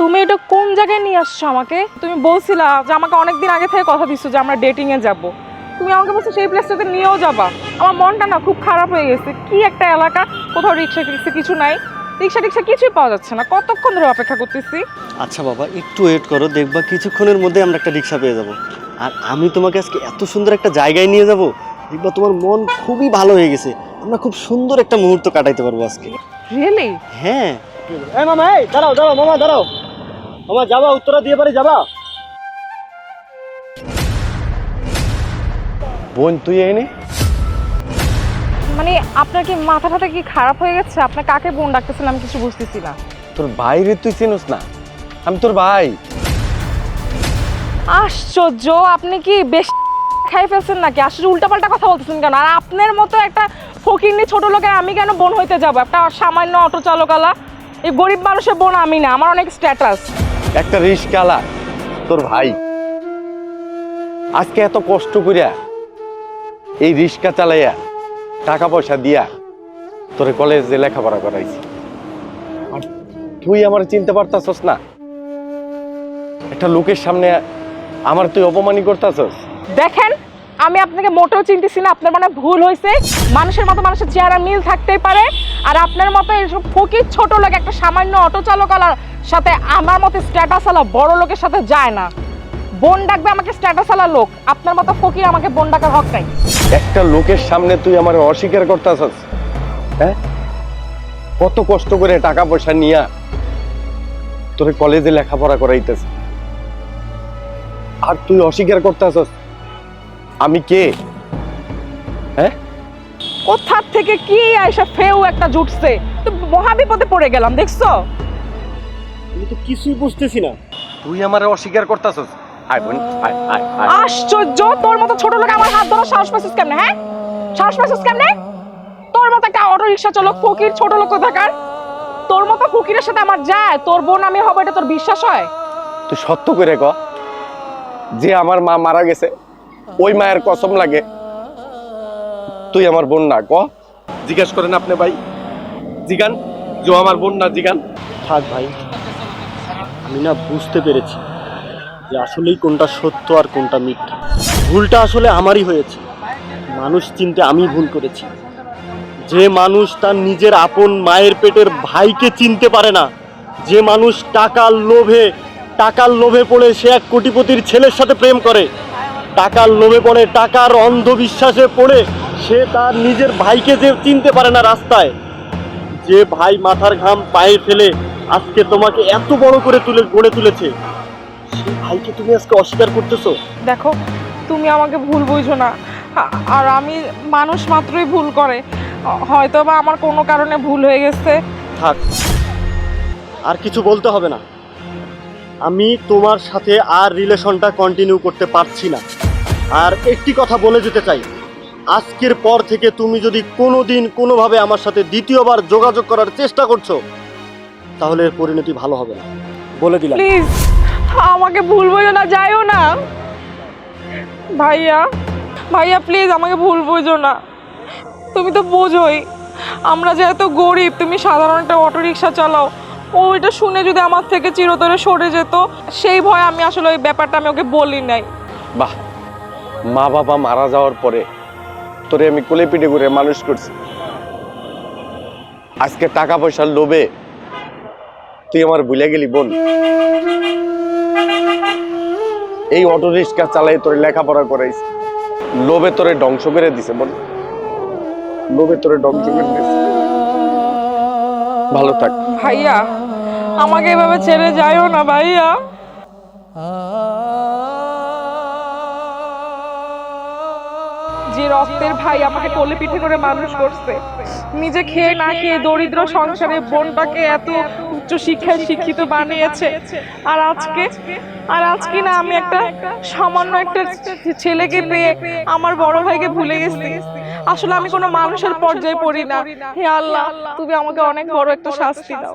তুমি এটা কোন জায়গায় নিয়ে আসছো আমাকে? তুমি বলছিলা যে আমাকে অনেকদিন আগে থেকে কথা দিচ্ছ যে আমরা ডেটিং এ যাব। তুমি আমাকে বলছো সেই প্লেসটাতে নিয়েও যাবা। আমার মনটা না খুব খারাপ হয়ে গেছে। কি একটা এলাকা, কোথাও রিক্সা টিক্সা কিছু নাই, রিক্সা টিক্সা কিছুই পাওয়া যাচ্ছে না। কতক্ষণ ধরে অপেক্ষা করতেছি। আচ্ছা বাবা, একটু ওয়েট করো, দেখবা কিছুক্ষণের মধ্যে আমরা একটা রিক্সা পেয়ে যাব। আর আমি তোমাকে আজকে এত সুন্দর একটা জায়গায় নিয়ে যাব, দেখবা তোমার মন খুবই ভালো হয়ে গেছে। আমরা খুব সুন্দর একটা মুহূর্ত কাটাইতে পারবো আজকে। রিয়েলি? হ্যাঁ। এই মামা, এই দাঁড়াও দাঁড়াও মামা, দাঁড়াও মামা, যাবা উত্তরা দিয়ে পারে যাবা? বোন তুই এনে মানে আপনার কি মাথা ফাটা কি খারাপ হয়ে গেছে? আপনি কাকে বোন ডাকতেছেন আমি কিছু বুঝতেছি না। তোর ভাইরে তুই চিনিস না? আমি তোর ভাই। আশ্চর্য, আপনি কি বেশ খাই ফেলছেন নাকি? আসলে উল্টাপাল্টা কথা বলতেছেন কেন? আর আপনার মতো একটা ফকিন্নি ছোট লোকের আমি কেন বোন হইতে যাব? একটা সামান্য অটো চালকালা, এই গরিব মানুষের বোন আমি না, আমার অনেক স্ট্যাটাস। একটা রিস্কাওয়ালা তোর ভাই আজকে এত কষ্ট করিয়া এই রিস্কা চালাইয়া টাকা পয়সা দিয়া তোরে কলেজে লেখাপড়া করাইছি, আর তুই আমার চিনতে পারতাছস না? একটা লোকের সামনে আমার তুই অপমানি করতাছস। দেখেন, আমি আপনাকে মোটেও চিনতেছি না। আপনার মানে ভুল হয়েছে। মানুষের মতো মানুষের চেহারা মিল থাকতেই পারে, আর আপনার মতো এইসব ফকির ছোট লোক একটা সামান্য অটো চালকালার সাথে আমার মতো স্ট্যাটাস আলা বড় লোকের সাথে যায় না। বোন ডাকবে আমাকে স্ট্যাটাস আলা লোক, আপনার মতো ফকির আমাকে বোন ডাকার হক নাই। একটা লোকের সামনে তুই আমার অস্বীকার করতাছস? হ্যাঁ, কত কষ্ট করে টাকা পয়সা নিয়া তোরে কলেজে লেখাপড়া করাইতেছে, আর তুই অস্বীকার করতাছস? আমি কে? হ্যাঁ, কোথার থেকে কি আইসা ফেউ একটা জুটছে, তো মহা বিপদে পড়ে গেলাম। দেখছো? আমি তো কিছুই বুঝতেছি না। তুই আমারে অস্বীকার করতাছস? আয় বোন, আয় আয় আয়। আশ্চর্য, তোর মতো ছোট লোক আমার হাত ধরার সাহস পাইছিস কেমনে? হ্যাঁ, সাহস পাইছিস কেমনে? তোর মতো একটা অটো রিক্সা চালক ফকির ছোট লোক থাকার, তোর মতো ফকিরের সাথে আমার যায়? তোর বোন আমি হবো এটা তোর বিশ্বাস হয়? তুই সত্য করে ক, যে আমার মা মারা গেছে ওই মায়ের কসম লাগে তুই আমার বোন না? ক, জিজ্ঞাসা করেন আপনি ভাই, জিগান যে আমার বোন না, জিগান। থাক ভাই, আমি না বুঝতে পেরেছি যে আসলেই কোনটা সত্য আর কোনটা মিথ্যা। ভুলটা আসলে আমারই হয়েছে, মানুষ চিনতে আমি ভুল করেছি। যে মানুষ তার নিজের আপন মায়ের পেটের ভাইকে চিনতে পারে না, যে মানুষ টাকার লোভে পড়ে সে এক কোটিপতির ছেলের সাথে প্রেম করে, টাকার লোভে পড়ে, টাকার অন্ধবিশ্বাসে পড়ে সে তার নিজের ভাইকে যে চিনতে পারে না রাস্তায়, যে ভাই মাথার ঘাম পায়ে ফেলে আজকে তোমাকে এত বড় করে গড়ে তুলেছে, সেই ভাইকে তুমি আজকে অস্বীকার করতেছো। দেখো, তুমি আমাকে ভুল বুঝো না। আর আমি মানুষ মাত্রই ভুল করে, হয়তো বা আমার কোনো কারণে ভুল হয়ে গেছে। থাক, আর কিছু বলতে হবে না। আমি তোমার সাথে আর রিলেশনটা কন্টিনিউ করতে পারছি না। আর একটি কথা বলে যেতে চাই, আজকের পর থেকে তুমি যদি কোনোদিন কোনোভাবে আমার সাথে দ্বিতীয়বার যোগাযোগ করার চেষ্টা করছো, তাহলে এর পরিণতি ভালো হবে না, বলে দিলাম। প্লিজ আমাকে ভুল বুঝো না, যাইও না। ভাইয়া, ভাইয়া প্লিজ আমাকে ভুল বুঝো না। তুমি তো বোঝোই আমরা যেহেতু গরিব, তুমি সাধারণ একটা অটো রিক্সা চালাও, ওইটা শুনে যদি আমার থেকে চিরতরে সরে যেত, সেই ভয় আমি আসলে ওই ব্যাপারটা আমি ওকে বলি নাই। বাহ, মা বাবা মারা যাওয়ার পরে তোরে আমি কোলে পিঠে করে মানুষ করছি, আজকে টাকা পয়সার লোভে তুই আমার ভুলে গেলি বোন? এই অটো রিক্সা চালাই তোরে লেখাপড়া করাইছি, লোভে তোরে ধ্বংস করে দিছে বোন, লোভে তোরে ধ্বংস করে দিছে। ভালো থাক ভাইয়া, আমাকে এভাবে ছেড়ে যাইও না ভাইয়া। যে রক্তের ভাই আমাকে কোলে পিঠে করে মানুষ করছে, নিজে খেয়ে না খেয়ে দরিদ্র সংসারে বোনটাকে এত উচ্চ শিক্ষায় শিক্ষিত বানিয়েছে, আর আজকে না আমি একটা সামান্য একটা ছেলেকে পেয়ে আমার বড় ভাইকে ভুলে গেছি। আসলে আমি কোনো মানুষের পর্যায়ে পড়ি না। হে আল্লাহ, তুমি আমাকে অনেক বড় একটা শাস্তি দাও।